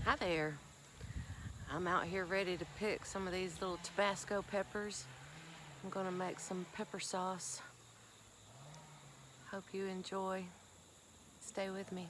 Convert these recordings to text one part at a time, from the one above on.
Hi there. I'm out here ready to pick some of these little Tabasco peppers. I'm gonna make some pepper sauce. Hope you enjoy. Stay with me.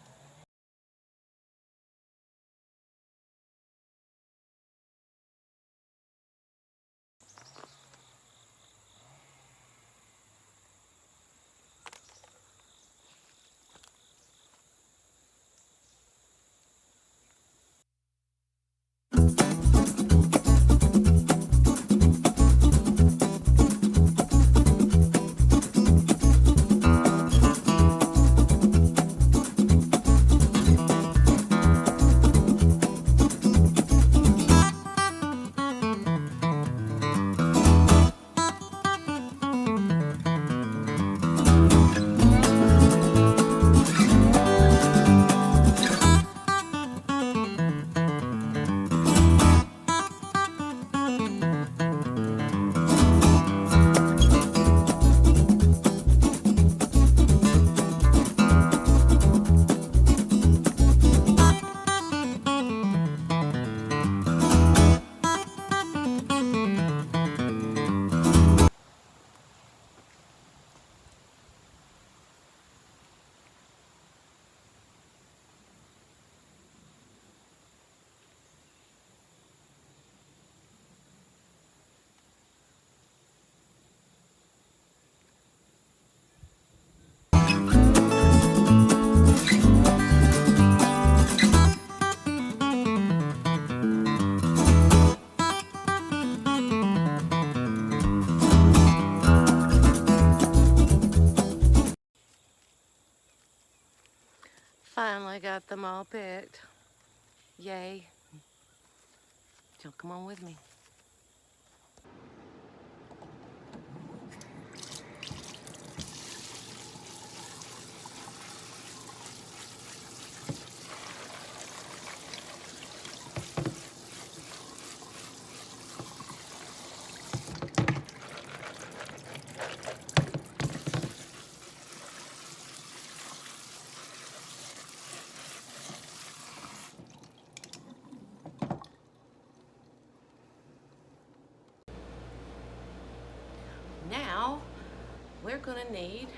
Finally got them all picked. Yay. So come on with me. Now we're gonna need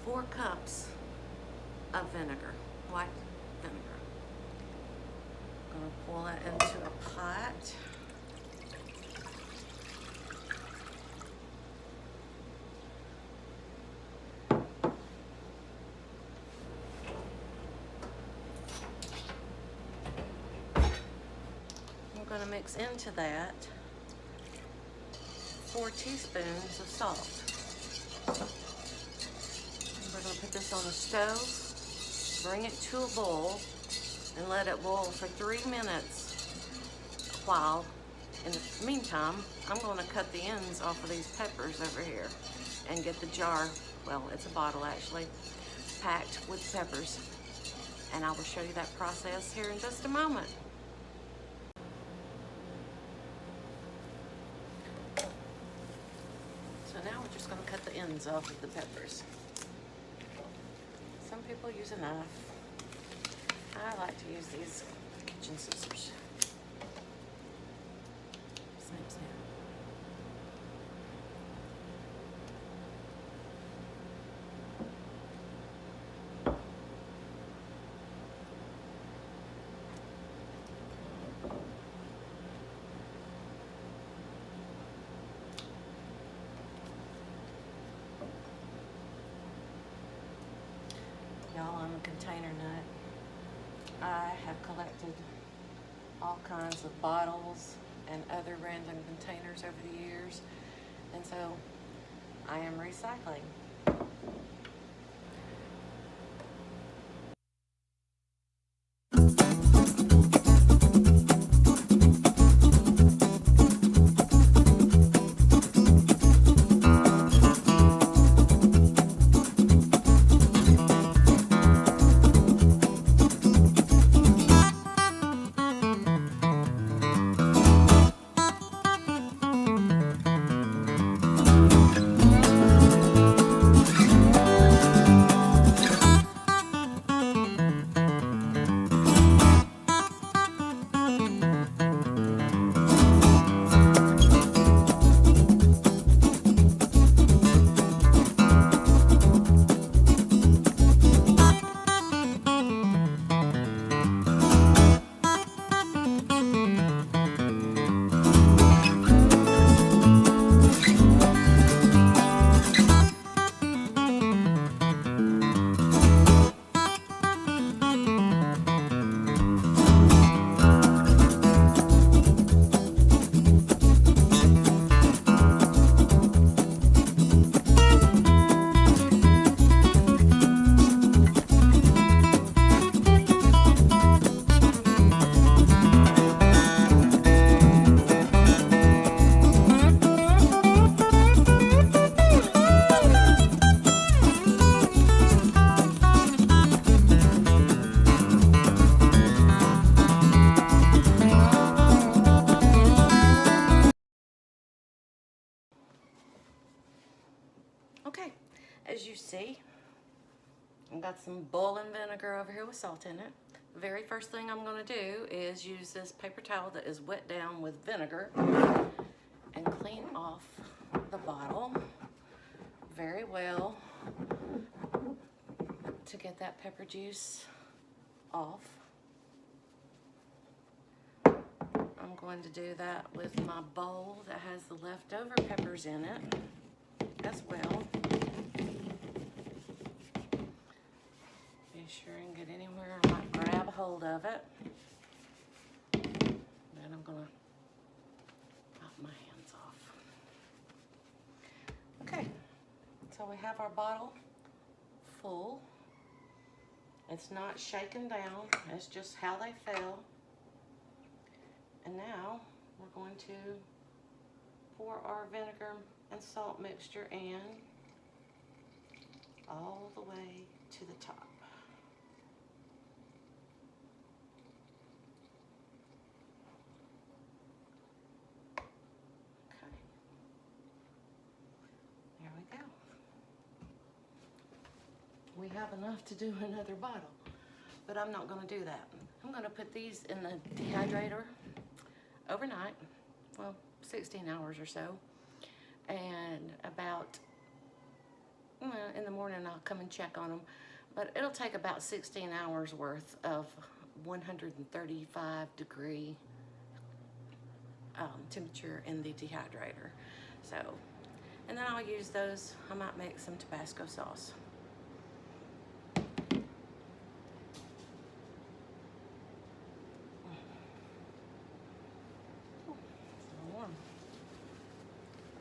4 cups of vinegar, white vinegar. Gonna pour that into a pot. We're gonna mix into that 4 teaspoons of salt. We're going to put this on the stove, bring it to a boil, and let it boil for 3 minutes. While, in the meantime, I'm going to cut the ends off of these peppers over here and get the jar, well, it's a bottle actually, packed with peppers. And I will show you that process here in just a moment. So now we're just going to cut the ends off of the peppers. Some people use a knife. I like to use these kitchen scissors. Snip, snip. Y'all, I'm a container nut. I have collected all kinds of bottles and other random containers over the years, and so I am recycling. I've got some boiling vinegar over here with salt in it. The very first thing I'm gonna do is use this paper towel that is wet down with vinegar and clean off the bottle very well to get that pepper juice off. I'm going to do that with my bowl that has the leftover peppers in it as well. Be sure and get anywhere I might grab a hold of it. Then I'm gonna pop my hands off. Okay, so we have our bottle full. It's not shaken down, it's just how they fell. And now we're going to pour our vinegar and salt mixture in all the way to the top. Okay. There we go. We have enough to do another bottle, but I'm not going to do that. I'm going to put these in the dehydrator overnight, well, 16 hours or so, and about in the morning I'll come and check on them, but it'll take about 16 hours worth of 135 degree temperature in the dehydrator. So, and then I'll use those. I might make some Tabasco sauce.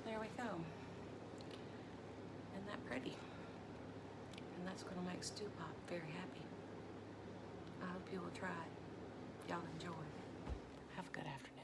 There we go. Isn't that pretty? And that's going to make Stew Pop very happy. I hope you will try it. Y'all enjoy. Have a good afternoon.